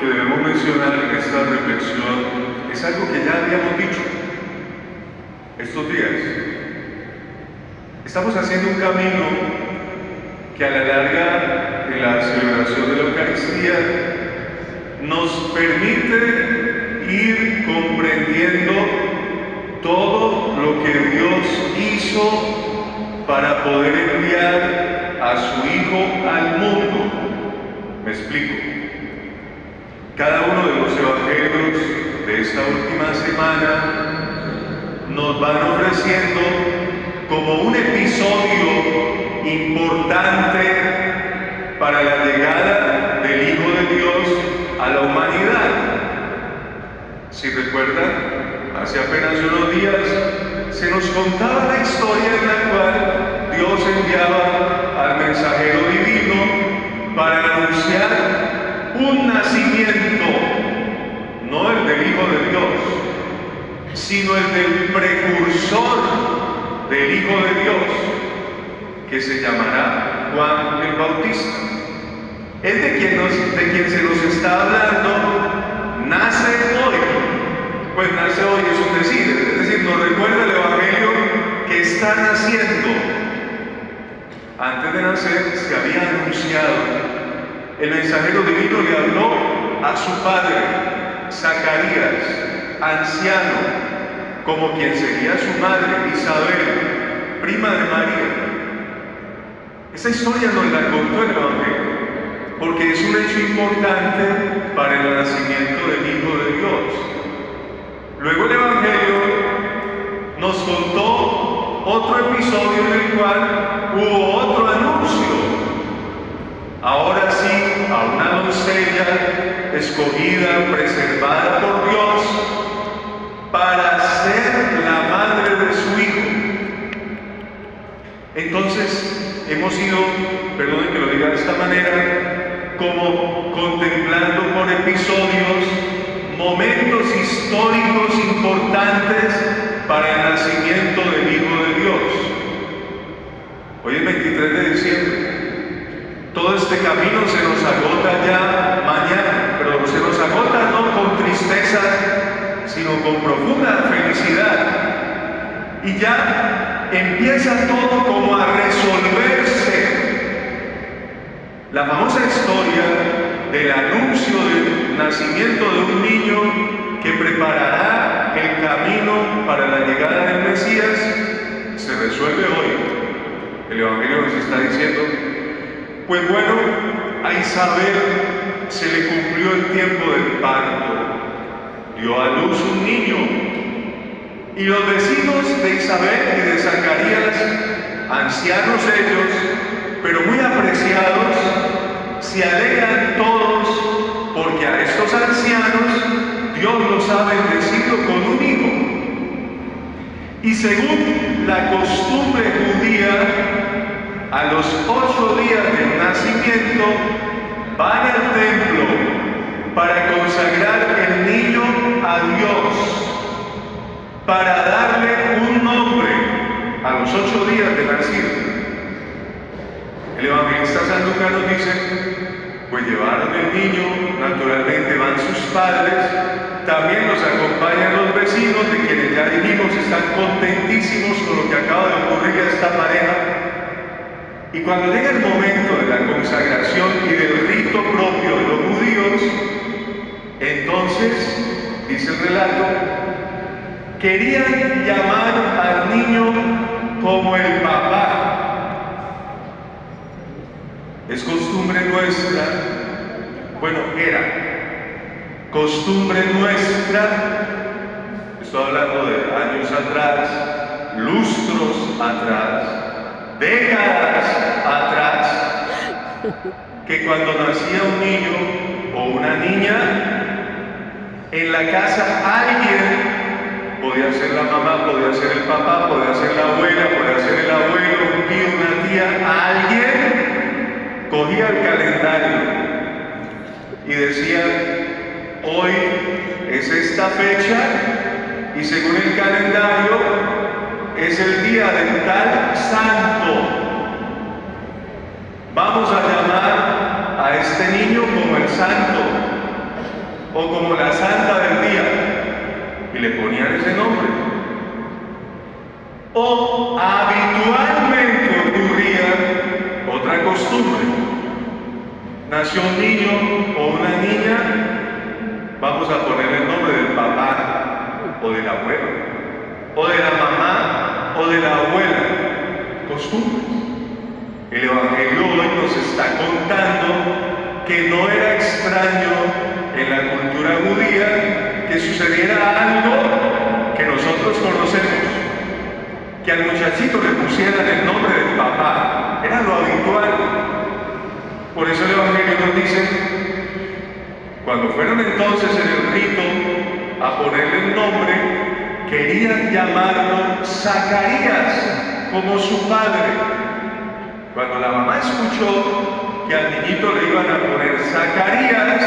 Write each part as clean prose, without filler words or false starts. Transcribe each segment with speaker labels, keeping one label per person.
Speaker 1: que debemos mencionar en esta reflexión es algo que ya habíamos dicho estos días. Estamos haciendo un camino que a la larga de la celebración de la Eucaristía nos permite ir comprendiendo todo lo que Dios hizo para poder enviar a su Hijo al mundo. Me explico. Cada uno de los evangelios de esta última semana nos van ofreciendo como un episodio importante para la llegada del Hijo de Dios a la humanidad. Si recuerdan, hace apenas unos días se nos contaba la historia en la cual Dios enviaba al mensajero divino para anunciar un nacimiento, no el del Hijo de Dios, sino el del precursor del Hijo de Dios, que se llamará Juan el Bautista. Es de quien se nos está hablando, nace hoy. Pues nace hoy es un decir, nos recuerda el Evangelio que está naciendo. Antes de nacer se había anunciado. El mensajero divino le habló a su padre, Zacarías, anciano, como quien sería su madre, Isabel, prima de María. Esa historia nos la contó el Evangelio, porque es un hecho importante para el nacimiento del Hijo de Dios. Luego el Evangelio nos contó otro episodio en el cual hubo otro anuncio. Ahora sí, a una doncella escogida, preservada por Dios, para ser la madre de su Hijo. Entonces, hemos ido, perdonen que lo diga de esta manera, como contemplando por episodios momentos históricos importantes para el nacimiento del Hijo de Dios. Hoy es 23 de diciembre. Todo este camino se nos agota ya mañana, pero se nos agota no con tristeza, sino con profunda felicidad. Y ya empieza todo como a resolverse. La famosa historia del anuncio del nacimiento de un niño que preparará el camino para la llegada del Mesías se resuelve hoy. El Evangelio nos está diciendo, pues bueno, a Isabel se le cumplió el tiempo del parto, dio a luz un niño, y los vecinos de Isabel y de Zacarías, ancianos ellos, pero muy apreciados, se alegran todos porque a estos ancianos Dios los ha bendecido con un hijo. Y según la costumbre judía, a los 8 días del nacimiento van al templo para consagrar el niño a Dios, para darle un nombre a los 8 días de nacido. El evangelista San Lucas nos dice, pues llevaron el niño, naturalmente van sus padres, también los acompañan los vecinos, de quienes ya dijimos están contentísimos con lo que acaba de ocurrir a esta pareja. Y cuando llega el momento de la consagración y del rito propio de los judíos, entonces, dice el relato, querían llamar al niño como el papá. Es costumbre nuestra, bueno, era costumbre nuestra, estoy hablando de años atrás, lustros atrás, décadas atrás, que cuando nacía un niño o una niña, en la casa alguien, podía ser la mamá, podía ser el papá, podía ser la abuela, podía ser el abuelo, un tío, una tía, alguien cogía el calendario y decía, hoy es esta fecha y según el calendario es el día del tal santo. Vamos a llamar a este niño como el santo. o como la santa del día, y le ponían ese nombre. O habitualmente ocurría otra costumbre. Nació un niño o una niña, vamos a ponerle el nombre del papá o del abuelo, o de la mamá o de la abuela. Costumbres. El Evangelio hoy nos está contando que no era extraño en la cultura judía que sucediera algo que nosotros conocemos, que al muchachito le pusieran el nombre del papá. Era lo habitual. Por eso el Evangelio nos dice, cuando fueron entonces en el rito a ponerle el nombre, querían llamarlo Zacarías, como su padre. Cuando la mamá escuchó que al niñito le iban a poner Zacarías,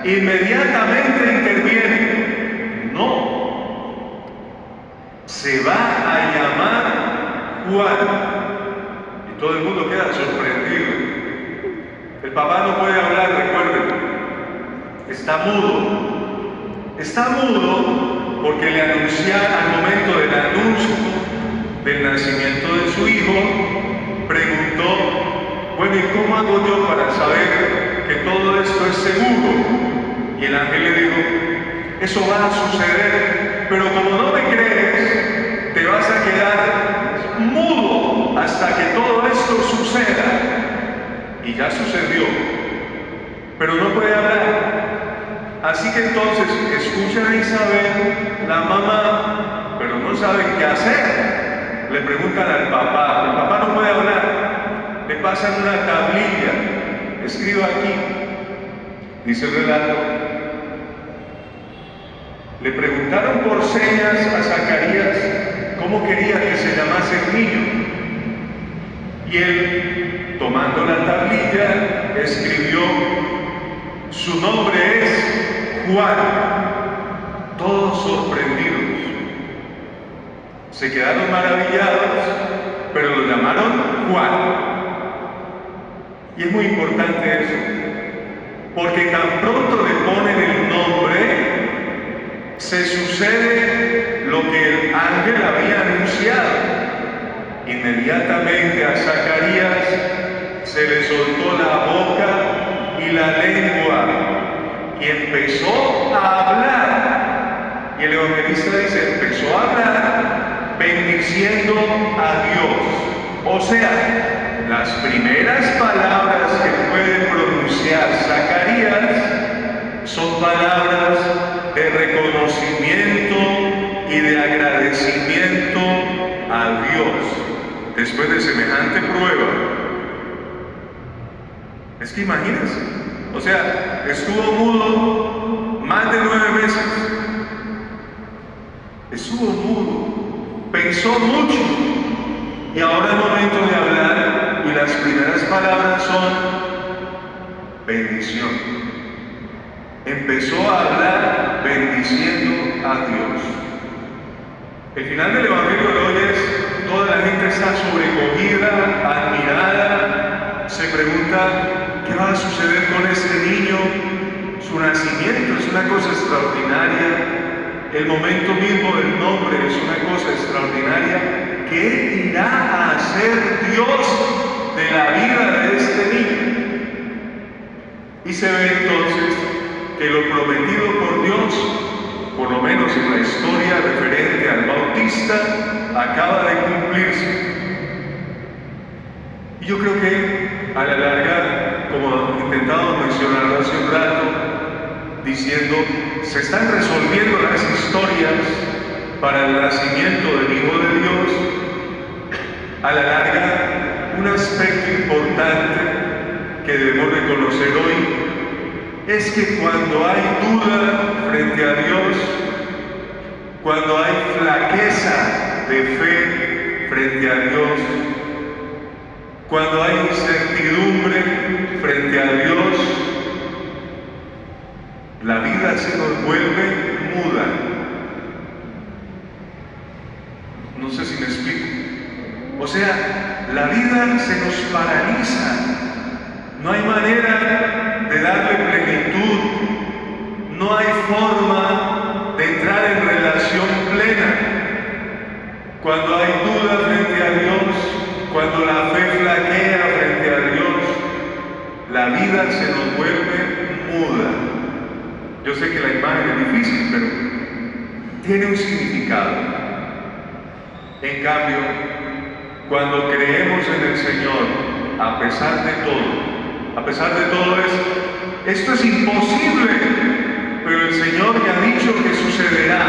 Speaker 1: inmediatamente interviene. No, se va a llamar Juan. Y todo el mundo queda sorprendido. El papá no puede hablar, recuerden. Está mudo. Está mudo porque le anunciaron al momento del anuncio del nacimiento de su hijo, preguntó, bueno, ¿y cómo hago yo para saber que todo esto es seguro? Y el ángel le dijo, eso va a suceder, pero como no me crees, te vas a quedar mudo hasta que todo esto suceda. Y ya sucedió, pero no puede hablar. Así que entonces escuchan a Isabel, la mamá, pero no saben qué hacer. Le preguntan al papá, el papá no puede hablar, le pasan una tablilla, escriba aquí, dice el relato. Le preguntaron por señas a Zacarías cómo quería que se llamase el niño. Y él, tomando la tablilla, escribió, su nombre es Juan. Todos sorprendidos. Se quedaron maravillados, pero lo llamaron Juan. Y es muy importante eso, porque tan pronto le ponen el nombre, se sucede lo que el ángel había anunciado. Inmediatamente a Zacarías se le soltó la boca y la lengua y empezó a hablar. Y el evangelista dice, empezó a hablar bendiciendo a Dios. O sea, las primeras palabras que puede pronunciar Zacarías son palabras de reconocimiento y de agradecimiento a Dios. Después de semejante prueba, es que imagínense, o sea, estuvo mudo más de 9 meses, estuvo mudo, pensó mucho, y ahora es momento de hablar, y las primeras palabras son bendición. Empezó a hablar bendiciendo a Dios. El final del Evangelio de hoy es, toda la gente está sobrecogida, admirada, se pregunta, ¿qué va a suceder con este niño? Su nacimiento es una cosa extraordinaria, el momento mismo del nombre es una cosa extraordinaria. ¿Qué irá a hacer Dios de la vida de este niño? Y se ve entonces que lo prometido por Dios, por lo menos en la historia referente al Bautista, acaba de cumplirse. Y yo creo que a la larga, como intentamos mencionarlo hace un rato, diciendo, se están resolviendo las historias para el nacimiento del Hijo de Dios, a la larga, un aspecto importante que debemos reconocer hoy es que cuando hay duda frente a Dios, cuando hay flaqueza de fe frente a Dios, cuando hay incertidumbre frente a Dios, la vida se nos vuelve muda. No sé si me explico. O sea, la vida se nos paraliza. No hay manera de darle plenitud. Cuando hay duda frente a Dios, cuando la fe flaquea frente a Dios, la vida se nos vuelve muda. Yo sé que la imagen es difícil, pero tiene un significado. En cambio, cuando creemos en el Señor, a pesar de todo esto es imposible, pero el Señor me ha dicho que sucederá.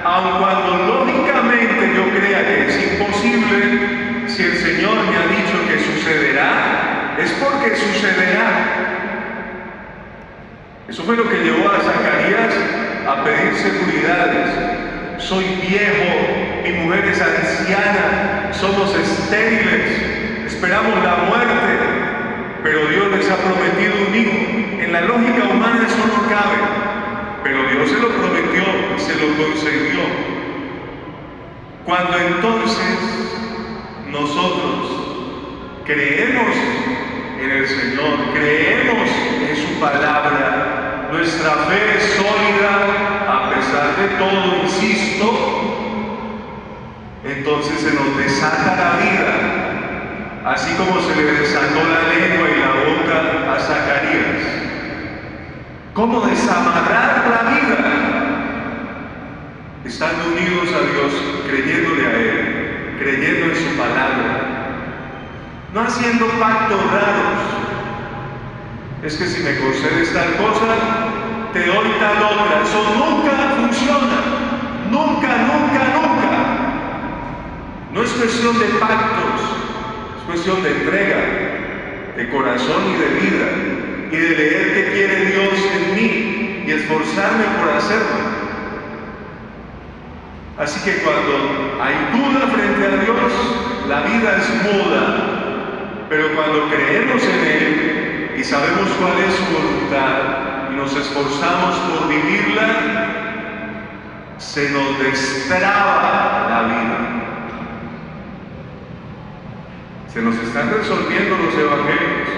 Speaker 1: Aun cuando lógicamente yo crea que es imposible, si el Señor me ha dicho que sucederá, es porque sucederá. Eso fue lo que llevó a Zacarías a pedir seguridades. Soy viejo, mi mujer es anciana, somos estériles, esperamos la muerte, pero Dios les ha prometido un hijo. En la lógica humana eso no cabe, pero Dios se lo prometió y se lo concedió. Cuando entonces nosotros creemos en el Señor, creemos en su palabra, nuestra fe es sólida a pesar de todo, insisto, entonces se nos desata la vida, así como se le desató la lengua y la boca a Zacarías. ¿Cómo desamarrar la vida? Estando unidos a Dios, creyéndole a Él, creyendo en su palabra, no haciendo pactos raros. Es que si me concedes tal cosa, te doy tal otra. Eso nunca funciona. Nunca. No es cuestión de pactos, es cuestión de entrega, de corazón y de vida, y de leer qué quiere Dios en mí y esforzarme por hacerlo. Así que cuando hay duda frente a Dios, la vida es muda, pero cuando creemos en Él y sabemos cuál es su voluntad y nos esforzamos por vivirla, se nos destraba la vida. Se nos están resolviendo los evangelios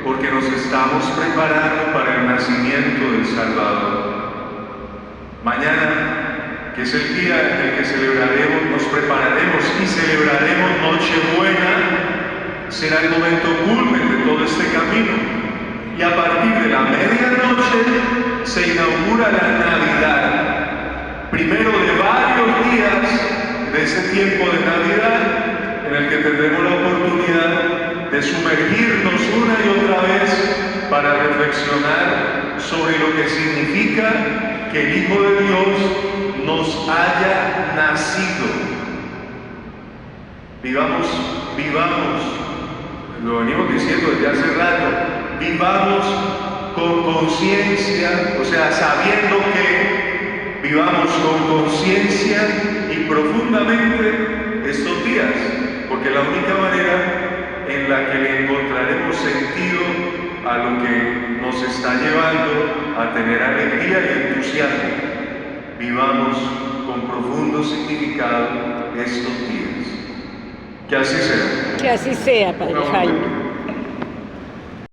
Speaker 1: porque nos estamos preparando para el nacimiento del Salvador. Mañana, que es el día en el que celebraremos, nos prepararemos y celebraremos Nochebuena, será el momento culmen de todo este camino. Y a partir de la medianoche se inaugura la Navidad, primero de varios días de ese tiempo de Navidad, en el que tendremos la oportunidad de sumergirnos una y otra vez para reflexionar sobre lo que significa que el Hijo de Dios nos haya nacido. Vivamos, lo venimos diciendo desde hace rato, vivamos con conciencia, o sea, sabiendo que vivamos con conciencia y profundamente estos días, porque la única manera en la que le encontraremos sentido a lo que nos está llevando a tener alegría y entusiasmo, vivamos con profundo significado estos días. Que así sea.
Speaker 2: Que así sea, Padre Jaime.